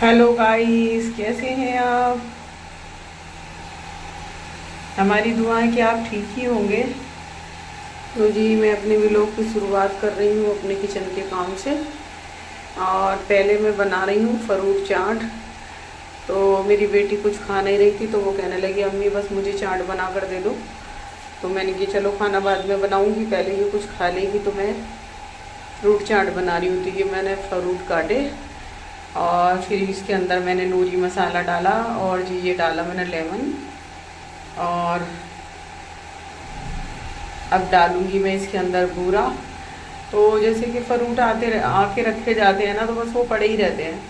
Hello guys, कैसे हैं आप। हमारी दुआ है कि आप ठीक ही होंगे। तो जी मैं अपने व्लॉग की शुरुआत कर रही हूँ अपने किचन के काम से। और पहले मैं बना रही हूँ फ्रूट चाट। तो मेरी बेटी कुछ खा नहीं रही थी, तो वो कहने लगी अम्मी बस मुझे चाट बना कर दे दो। तो मैंने कि चलो खाना बाद में बनाऊँगी, पहले ये कुछ खा लेगी। तो मैं फ्रूट चाट बना रही हूँ। तो ये मैंने फ्रूट काटे और फिर इसके अंदर मैंने नूरी मसाला डाला और जी ये डाला मैंने लेमन। और अब डालूंगी मैं इसके अंदर बूरा। तो जैसे कि फ्रूट आके रखे जाते हैं ना, तो बस वो पड़े ही रहते हैं।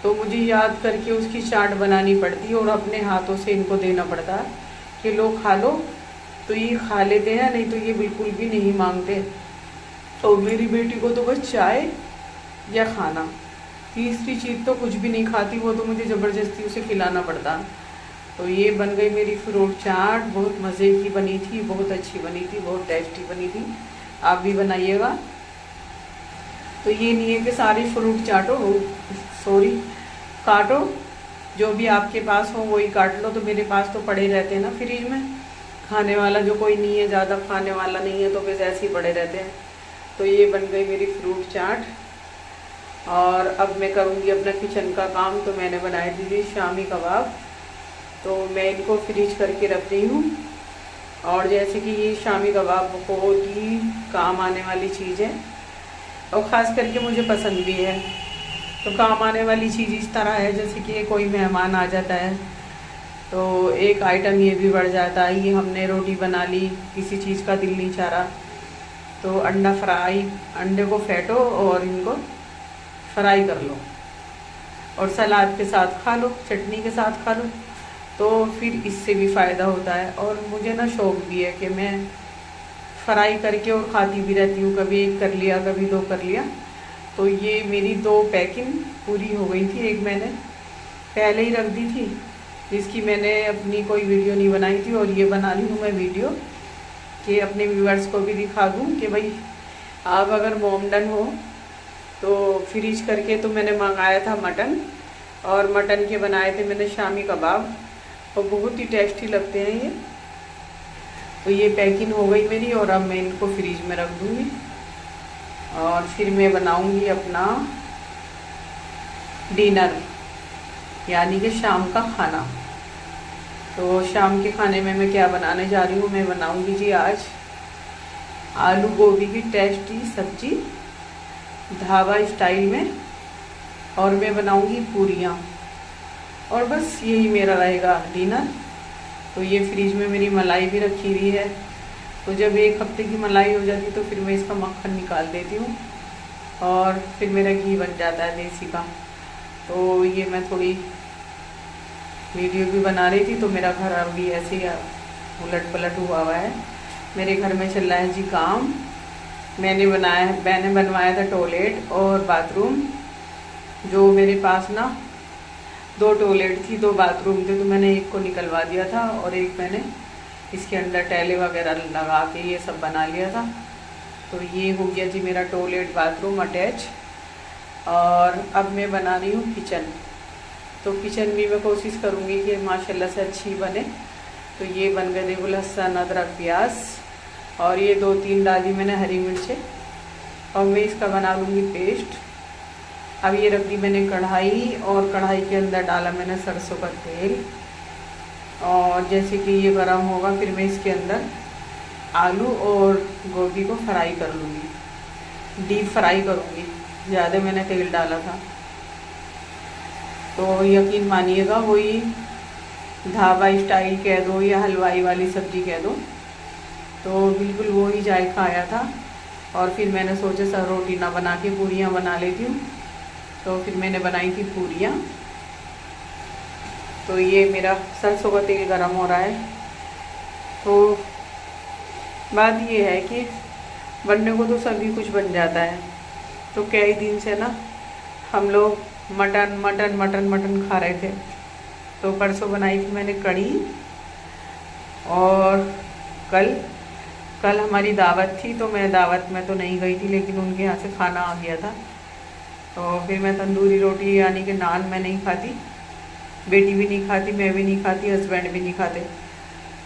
तो मुझे याद करके उसकी चाट बनानी पड़ती है और अपने हाथों से इनको देना पड़ता है कि लो खा लो। तो ये खा लेते हैं, नहीं तो ये बिल्कुल भी नहीं मांगते। तो मेरी बेटी को तो बस चाय या खाना, तीसरी चीज़ तो कुछ भी नहीं खाती। वो तो मुझे ज़बरदस्ती उसे खिलाना पड़ता। तो ये बन गई मेरी फ्रूट चाट। बहुत मज़े की बनी थी, बहुत अच्छी बनी थी, बहुत टेस्टी बनी थी। आप भी बनाइएगा। तो ये नहीं है कि सारी फ्रूट चाटो, सॉरी काटो, जो भी आपके पास हो वही काट लो। तो मेरे पास तो पड़े रहते हैं ना फ्रिज में, खाने वाला जो कोई नहीं है, ज़्यादा खाने वाला नहीं है, तो बस ऐसे ही पड़े रहते हैं। तो ये बन गई मेरी फ्रूट चाट। और अब मैं करूँगी अपना किचन का काम। तो मैंने बनाए थे शामी कबाब, तो मैं इनको फ्रीज करके रख रही हूँ। और जैसे कि ये शामी कबाब बहुत ही काम आने वाली चीज़ है और ख़ास करके मुझे पसंद भी है। तो काम आने वाली चीज़ इस तरह है, जैसे कि कोई मेहमान आ जाता है तो एक आइटम ये भी बढ़ जाता है। ये हमने रोटी बना ली, किसी चीज़ का दिल नहीं चाह रहा, तो अंडा फ्राई, अंडे को फेंटो और इनको फ्राई कर लो और सलाद के साथ खा लो, चटनी के साथ खा लो। तो फिर इससे भी फ़ायदा होता है। और मुझे ना शौक़ भी है कि मैं फ्राई करके और खाती भी रहती हूँ। कभी एक कर लिया, कभी दो कर लिया। तो ये मेरी 2 पैकिंग पूरी हो गई थी। एक मैंने पहले ही रख दी थी, जिसकी मैंने अपनी कोई वीडियो नहीं बनाई थी, और ये बना ली हूँ मैं वीडियो कि अपने व्यूअर्स को भी दिखा दूँ कि भाई आप अगर मोमडन हो तो फ्रीज करके। तो मैंने मंगाया था मटन, और मटन के बनाए थे मैंने शामी कबाब, और बहुत ही टेस्टी लगते हैं ये। तो ये पैकिंग हो गई मेरी, और अब मैं इनको फ्रीज में रख दूँगी और फिर मैं बनाऊँगी अपना डिनर, यानी कि शाम का खाना। तो शाम के खाने में मैं क्या बनाने जा रही हूँ, मैं बनाऊँगी जी आज आलू गोभी की टेस्टी सब्जी ढाबा स्टाइल में, और मैं बनाऊँगी पूरियाँ, और बस यही मेरा रहेगा डिनर। तो ये फ्रिज में मेरी मलाई भी रखी हुई है। तो जब 1 हफ्ते की मलाई हो जाती तो फिर मैं इसका मक्खन निकाल देती हूँ और फिर मेरा घी बन जाता है देसी का। तो ये मैं थोड़ी वीडियो भी बना रही थी, तो मेरा घर अभी ऐसे ही उलट पलट हुआ है। मेरे घर में चल रहा है जी काम। मैंने बनवाया था टॉयलेट और बाथरूम। जो मेरे पास ना 2 टॉयलेट थी, 2 बाथरूम थे, तो मैंने एक को निकलवा दिया था और एक मैंने इसके अंदर टैले वगैरह लगा के ये सब बना लिया था। तो ये हो गया जी मेरा टॉयलेट बाथरूम अटैच। और अब मैं बना रही हूँ किचन। तो किचन भी मैं कोशिश करूँगी कि माशाल्लाह से अच्छी बने। तो ये बन गए देखो लहसुन अदरक प्याज, और ये 2-3 डाली मैंने हरी मिर्चें, और मैं इसका बना लूँगी पेस्ट। अब ये रख दी मैंने कढ़ाई, और कढ़ाई के अंदर डाला मैंने सरसों का तेल। और जैसे कि ये गर्म होगा फिर मैं इसके अंदर आलू और गोभी को फ्राई कर लूँगी, डीप फ्राई करूँगी। ज़्यादा मैंने तेल डाला था। तो यकीन मानिएगा वही ढाबा स्टाइल कह दो या हलवाई वाली सब्ज़ी कह दो, तो बिल्कुल वो ही जायका आया था। और फिर मैंने सोचा सर रोटी ना बना के पूरियाँ बना लेती हूँ। तो फिर मैंने बनाई थी पूरियाँ। तो ये मेरा सरसों का तेल गरम हो रहा है। तो बात ये है कि बनने को तो सभी कुछ बन जाता है। तो कई दिन से ना हम लोग मटन मटन मटन मटन खा रहे थे। तो परसों बनाई थी मैंने कढ़ी, और कल हमारी दावत थी। तो मैं दावत में तो नहीं गई थी, लेकिन उनके यहाँ से खाना आ गया था। तो फिर मैं तंदूरी रोटी यानी कि नान मैं नहीं खाती, बेटी भी नहीं खाती, मैं भी नहीं खाती, हस्बैंड भी नहीं खाते।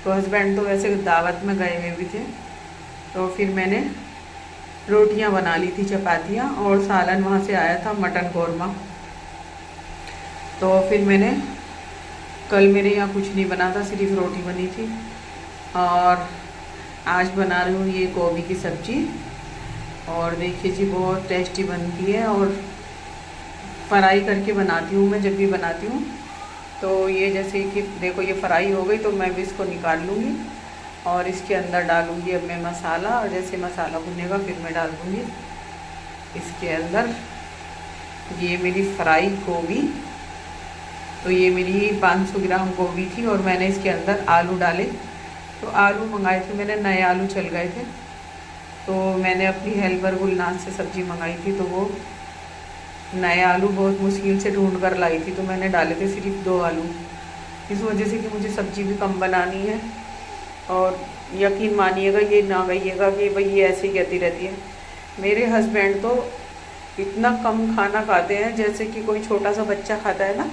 तो हस्बैंड तो वैसे दावत में गए हुए भी थे। तो फिर मैंने रोटियां बना ली थी, चपातियाँ, और सालन वहाँ से आया था मटन कौरमा। तो फिर मैंने, कल मेरे यहाँ कुछ नहीं बना था, सिर्फ रोटी बनी थी। और आज बना रही हूँ ये गोभी की सब्ज़ी। और देखिए जी बहुत टेस्टी बनती है, और फ्राई करके बनाती हूँ मैं जब भी बनाती हूँ। तो ये जैसे कि देखो ये फ्राई हो गई, तो मैं भी इसको निकाल लूँगी और इसके अंदर डालूँगी अब मैं मसाला। और जैसे मसाला भुनेगा फिर मैं डाल दूँगी इसके अंदर ये मेरी फ्राई गोभी। तो ये मेरी 500 ग्राम गोभी थी, और मैंने इसके अंदर आलू डाले। तो आलू मंगाए थे मैंने, नए आलू चल गए थे। तो मैंने अपनी हेल्पर गुलनाज से सब्ज़ी मंगाई थी, तो वो नए आलू बहुत मुश्किल से ढूंढ कर लाई थी, तो मैंने डाले थे सिर्फ 2 आलू। इस वजह से कि मुझे सब्ज़ी भी कम बनानी है। और यकीन मानिएगा, ये ना कहिएगा कि भाई ये ऐसे ही कहती रहती है। मेरे हस्बैंड तो इतना कम खाना खाते हैं जैसे कि कोई छोटा सा बच्चा खाता है ना,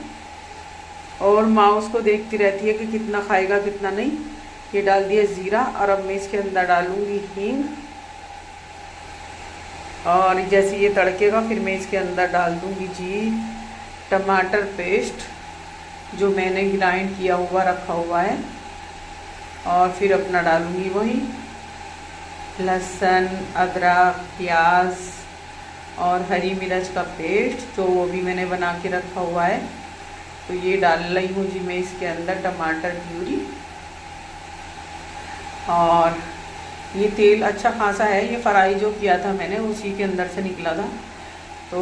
और माँ उसको देखती रहती है कि कितना खाएगा कितना नहीं। ये डाल दिया ज़ीरा, और अब मैं इसके अंदर डालूँगी हींग। और जैसे ये तड़केगा फिर मैं इसके अंदर डाल दूँगी जी टमाटर पेस्ट, जो मैंने ग्राइंड किया हुआ रखा हुआ है। और फिर अपना डालूँगी वही लहसुन, अदरक, प्याज और हरी मिर्च का पेस्ट, तो वो भी मैंने बना के रखा हुआ है। तो ये डाल रही हूँ जी मैं इसके अंदर टमाटर प्यूरी। और ये तेल अच्छा खासा है, ये फ्राई जो किया था मैंने उसी के अंदर से निकला था। तो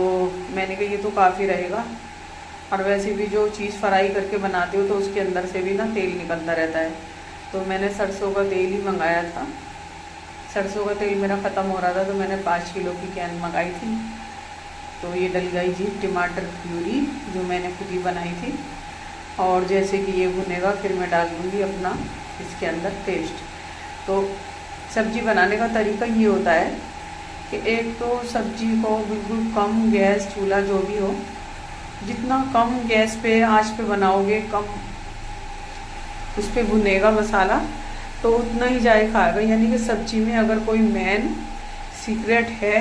मैंने कहा ये तो काफ़ी रहेगा। और वैसे भी जो चीज़ फ्राई करके बनाती हो तो उसके अंदर से भी ना तेल निकलता रहता है। तो मैंने सरसों का तेल ही मंगाया था। सरसों का तेल मेरा ख़त्म हो रहा था, तो मैंने 5 किलो की कैन मंगाई थी। तो ये डल गई जी टमाटर प्यूरी, जो मैंने खुद ही बनाई थी। और जैसे कि ये भुनेगा फिर मैं डाल दूँगी अपना इसके अंदर पेस्ट। तो सब्ज़ी बनाने का तरीका ये होता है कि एक तो सब्ज़ी को बिल्कुल कम गैस, चूल्हा जो भी हो, जितना कम गैस पे आंच पे बनाओगे, कम उस पर भुनेगा मसाला, तो उतना ही जायका आएगा। यानी कि सब्ज़ी में अगर कोई मेन सीक्रेट है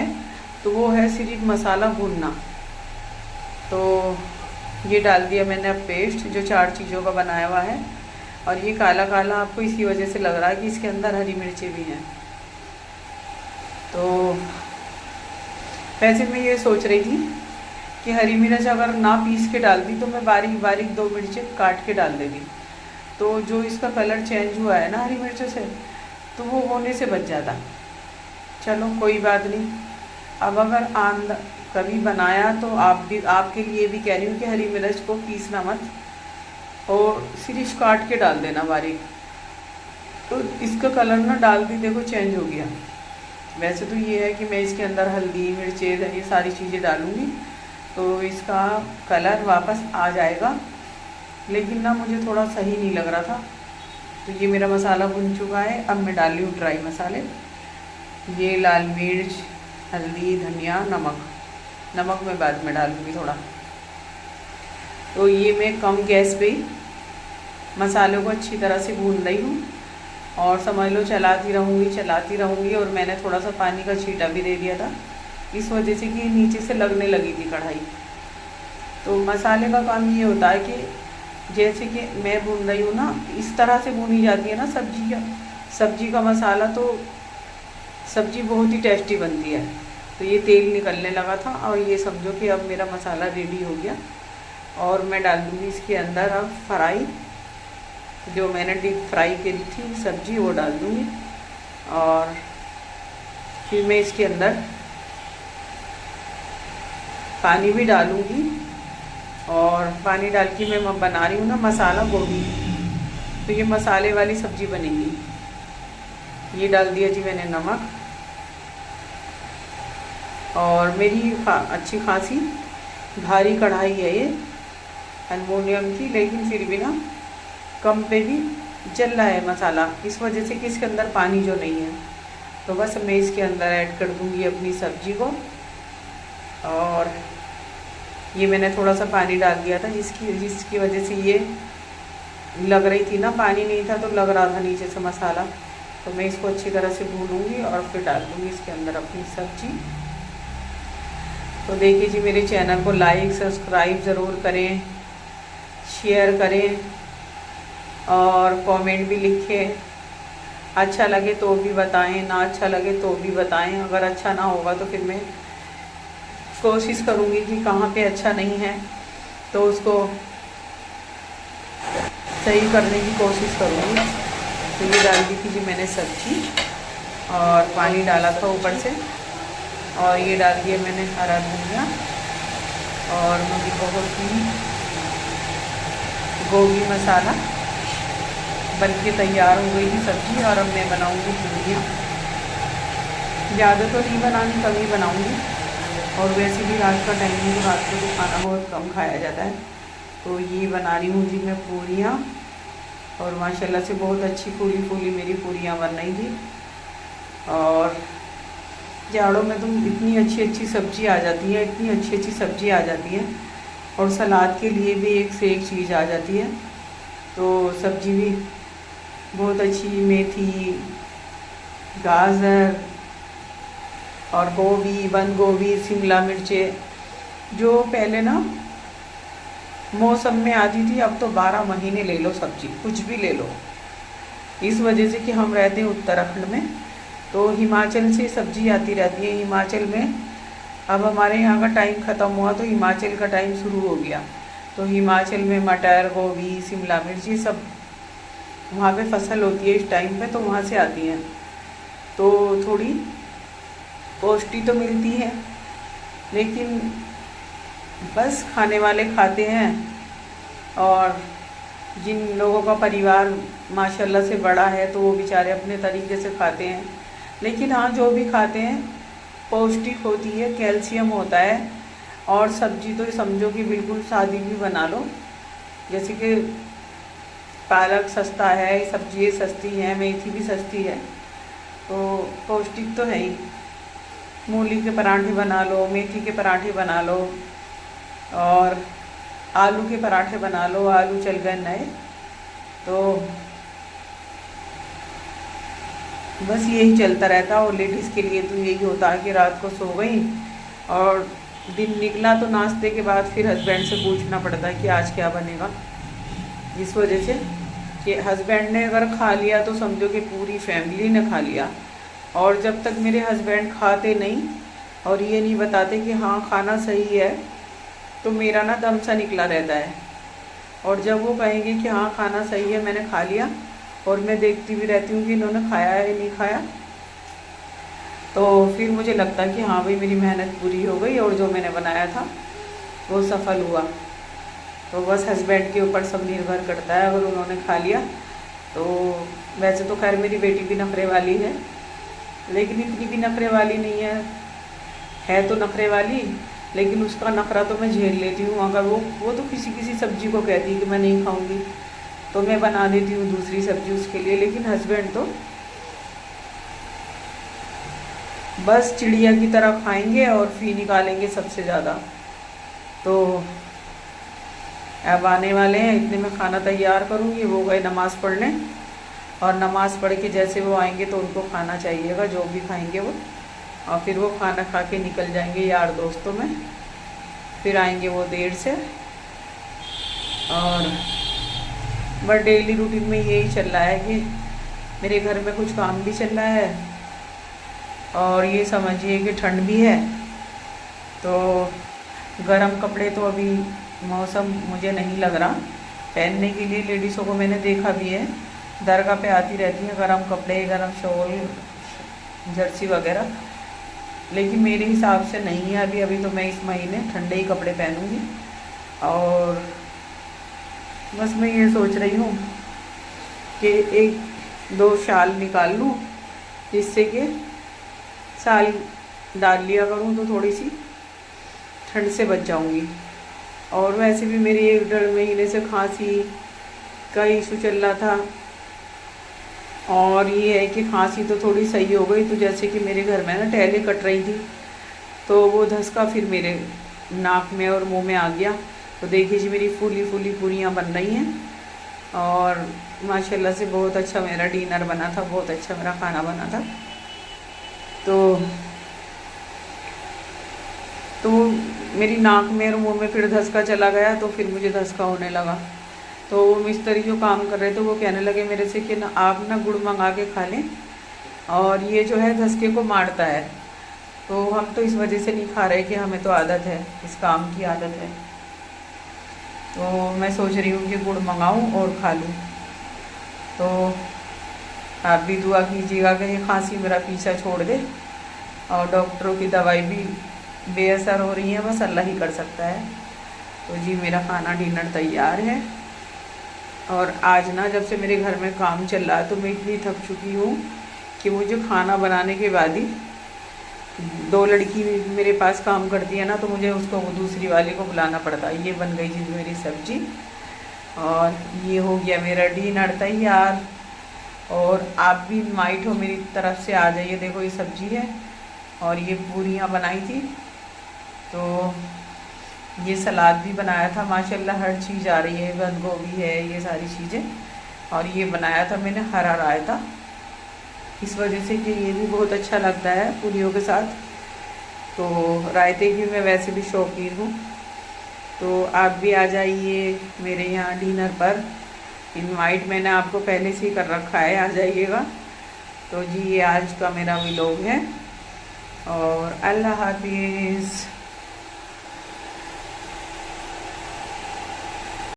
तो वो है सिर्फ मसाला भूनना। तो ये डाल दिया मैंने अब पेस्ट, जो 4 चीज़ों का बनाया हुआ है। और ये काला काला आपको इसी वजह से लग रहा है कि इसके अंदर हरी मिर्चें भी हैं। तो वैसे मैं ये सोच रही थी कि हरी मिर्च अगर ना पीस के डालती तो मैं बारीक बारीक 2 मिर्चें काट के डाल देती, तो जो इसका कलर चेंज हुआ है ना हरी मिर्चों से, तो वो होने से बच जाता। चलो कोई बात नहीं। अब अगर कभी बनाया तो आप भी, आपके लिए भी कह रही हूँ कि हरी मिर्च को पीसना मत, और सिर्फ काट के डाल देना बारीक। तो इसका कलर ना डालती देखो चेंज हो गया। वैसे तो ये है कि मैं इसके अंदर हल्दी, मिर्चें, ये सारी चीज़ें डालूँगी तो इसका कलर वापस आ जाएगा, लेकिन ना मुझे थोड़ा सही नहीं लग रहा था। तो ये मेरा मसाला भुन चुका है। अब मैं डाल रही हूँ ड्राई मसाले। ये लाल मिर्च, हल्दी, धनिया, नमक मैं बाद में डालूँगी थोड़ा। तो ये मैं कम गैस पे ही मसालों को अच्छी तरह से भून रही हूँ, और समझ लो चलाती रहूँगी। और मैंने थोड़ा सा पानी का छींटा भी दे दिया था, इस वजह से कि नीचे से लगने लगी थी कढ़ाई। तो मसाले का काम ये होता है कि जैसे कि मैं भून रही हूँ ना, इस तरह से भूनी जाती है ना सब्जी का मसाला, तो सब्जी बहुत ही टेस्टी बनती है। तो ये तेल निकलने लगा था, और ये समझो कि अब मेरा मसाला रेडी हो गया। और मैं डाल दूँगी इसके अंदर अब फ्राई, जो मैंने डीप फ्राई करी थी सब्ज़ी, वो डाल दूँगी। और फिर मैं इसके अंदर पानी भी डालूँगी, और पानी डाल के मैं बना रही हूँ ना मसाला गोभी, तो ये मसाले वाली सब्ज़ी बनेगी। ये डाल दिया जी मैंने नमक। और मेरी अच्छी खासी भारी कढ़ाई है ये एल्युमिनियम की, लेकिन फिर भी ना कम पे भी जल रहा है मसाला, इस वजह से कि इसके अंदर पानी जो नहीं है। तो बस मैं इसके अंदर ऐड कर दूंगी अपनी सब्ज़ी को, और ये मैंने थोड़ा सा पानी डाल दिया था जिसकी वजह से ये लग रही थी ना, पानी नहीं था तो लग रहा था नीचे से मसाला। तो मैं इसको अच्छी तरह से भूनूंगी और फिर डाल दूँगी इसके अंदर अपनी सब्जी। तो देखिए जी, मेरे चैनल को लाइक सब्सक्राइब ज़रूर करें, शेयर करें और कमेंट भी लिखें। अच्छा लगे तो भी बताएं, ना अच्छा लगे तो भी बताएं। अगर अच्छा ना होगा तो फिर मैं कोशिश करूँगी कि कहाँ पे अच्छा नहीं है तो उसको सही करने की कोशिश करूँगी। तो ये डाल दी थी जी मैंने सब्जी और पानी डाला था ऊपर से, और ये डाल दिया मैंने हरा धनिया और मुझे बहुत ही गोभी मसाला। बल्कि तैयार हो गई थी सब्जी और अब मैं बनाऊंगी पूरियाँ। ज़्यादा तो नहीं बनानी, कम ही बनाऊंगी। और वैसे भी रात का टाइम है तो रात को तो खाना बहुत कम खाया जाता है। तो ये बना रही हूँ जी मैं पूरियाँ, और माशाल्लाह से बहुत अच्छी फूली फूली मेरी पूरियाँ बन रही थी। और जाड़ों में तो इतनी अच्छी अच्छी सब्ज़ी आ जाती है, इतनी अच्छी अच्छी सब्ज़ी आ जाती है, और सलाद के लिए भी एक से एक चीज़ आ जाती है। तो सब्ज़ी भी बहुत अच्छी, मेथी, गाजर और गोभी, बंद गोभी, शिमला मिर्चें, जो पहले ना मौसम में आती थी, अब तो 12 महीने ले लो सब्जी, कुछ भी ले लो। इस वजह से कि हम रहते हैं उत्तराखंड में, तो हिमाचल से सब्जी आती रहती है। हिमाचल में अब हमारे यहाँ का टाइम ख़त्म हुआ तो हिमाचल का टाइम शुरू हो गया। तो हिमाचल में मटर, गोभी, शिमला मिर्च, ये सब वहाँ पे फसल होती है इस टाइम पे, तो वहाँ से आती हैं। तो थोड़ी पौष्टिक तो मिलती है, लेकिन बस खाने वाले खाते हैं, और जिन लोगों का परिवार माशाल्लाह से बड़ा है तो वो बेचारे अपने तरीके से खाते हैं। लेकिन हाँ, जो भी खाते हैं पौष्टिक होती है, कैल्शियम होता है। और सब्जी तो समझो कि बिल्कुल सादी भी बना लो, जैसे कि पालक सस्ता है, सब्जी सस्ती है, मेथी भी सस्ती है, तो पौष्टिक तो है ही। मूली के पराठे बना लो, मेथी के पराठे बना लो, और आलू के पराठे बना लो। आलू चल गए नए, तो बस यही चलता रहता है। और लेडीज़ के लिए तो यही होता है कि रात को सो गई और दिन निकला तो नाश्ते के बाद फिर हस्बैंड से पूछना पड़ता है कि आज क्या बनेगा। जिस वजह से कि हस्बैंड ने अगर खा लिया तो समझो कि पूरी फैमिली ने खा लिया। और जब तक मेरे हस्बैंड खाते नहीं और ये नहीं बताते कि हाँ खाना सही है, तो मेरा ना दम सा निकला रहता है। और जब वो कहेंगे कि हाँ खाना सही है, मैंने खा लिया, और मैं देखती भी रहती हूँ कि इन्होंने खाया है या नहीं खाया, तो फिर मुझे लगता है कि हाँ भाई मेरी मेहनत पूरी हो गई और जो मैंने बनाया था वो सफल हुआ। तो बस हस्बैंड के ऊपर सब निर्भर करता है, अगर उन्होंने खा लिया तो। वैसे तो खैर मेरी बेटी भी नखरे वाली है, लेकिन इतनी भी नखरे वाली नहीं है तो नखरे वाली, लेकिन उसका नखरा तो मैं झेल लेती हूँ। अगर वो तो किसी किसी सब्जी को कहती है कि मैं नहीं खाऊंगी, तो मैं बना देती हूँ दूसरी सब्जी उसके लिए। लेकिन हस्बैंड तो बस चिड़िया की तरह खाएंगे और फी निकालेंगे सबसे ज़्यादा। तो अब आने वाले हैं, इतने में खाना तैयार करूँगी। वो गए नमाज़ पढ़ने, और नमाज़ पढ़ के जैसे वो आएंगे तो उनको खाना चाहिएगा, जो भी खाएंगे वो। और फिर वो खाना खा के निकल जाएंगे यार दोस्तों में, फिर आएंगे वो देर से। और बस डेली रूटीन में यही चल रहा है कि मेरे घर में कुछ काम भी चल रहा है, और ये समझिए कि ठंड भी है। तो गरम कपड़े तो अभी मौसम मुझे नहीं लग रहा पहनने के लिए। लेडीज़ों को मैंने देखा भी है, दरगाह पे आती रहती हैं गरम कपड़े, गरम शॉल, जर्सी वगैरह, लेकिन मेरे हिसाब से नहीं है अभी तो मैं इस महीने ठंडे ही कपड़े पहनूंगी। और बस मैं ये सोच रही हूँ कि एक दो शाल निकाल लूँ, जिससे कि शाल डाल लिया करूँ तो थोड़ी सी ठंड से बच जाऊँगी। और वैसे भी मेरी 1-1.5 महीने से खांसी का इशू चल रहा था, और ये है कि खांसी तो थोड़ी सही हो गई। तो जैसे कि मेरे घर में ना टहले कट रही थी, तो वो धसका फिर मेरे नाक में और मुंह में आ गया। तो देखिए जी मेरी फूली फूली पूरियाँ बन रही हैं और माशाल्लाह से बहुत अच्छा मेरा डिनर बना था, बहुत अच्छा मेरा खाना बना था। तो मेरी नाक में और मुंह में फिर धसका चला गया, तो फिर मुझे धसका होने लगा। तो वो मिस्त्री जो काम कर रहे थे वो कहने लगे मेरे से कि ना आप ना गुड़ मंगा के खा लें, और ये जो है धसके को मारता है। तो हम तो इस वजह से नहीं खा रहे कि हमें तो आदत है, इस काम की आदत है। तो मैं सोच रही हूँ कि गुड़ मंगाऊँ और खा लूँ। तो आप भी दुआ कीजिएगा कि ये खांसी मेरा पीछा छोड़ दे, और डॉक्टरों की दवाई भी बेअसर हो रही है, बस अल्लाह ही कर सकता है। तो जी मेरा खाना डिनर तैयार है। और आज ना जब से मेरे घर में काम चल रहा है तो मैं इतनी थक चुकी हूँ कि मुझे खाना बनाने के बाद ही 2 लड़की मेरे पास काम करती है ना, तो मुझे उसको दूसरी वाले को बुलाना पड़ता है। ये बन गई जी मेरी सब्जी, और ये हो गया मेरा डिनर तैयार। और आप भी इनवाइट हो मेरी तरफ से, आ जाइए। देखो ये सब्जी है और ये पूरियाँ बनाई थी, तो ये सलाद भी बनाया था। माशाल्लाह हर चीज़ आ रही है, बंद गोभी है, ये सारी चीज़ें। और ये बनाया था मैंने हरा रायता, इस वजह से कि ये भी बहुत अच्छा लगता है पूरियों के साथ। तो रायते की मैं वैसे भी शौकीन हूँ। तो आप भी आ जाइए मेरे यहाँ डिनर पर। इनवाइट मैंने आपको पहले से ही कर रखा है, आ जाइएगा। तो जी ये आज का मेरा व्लॉग है, और अल्लाह हाफिज़।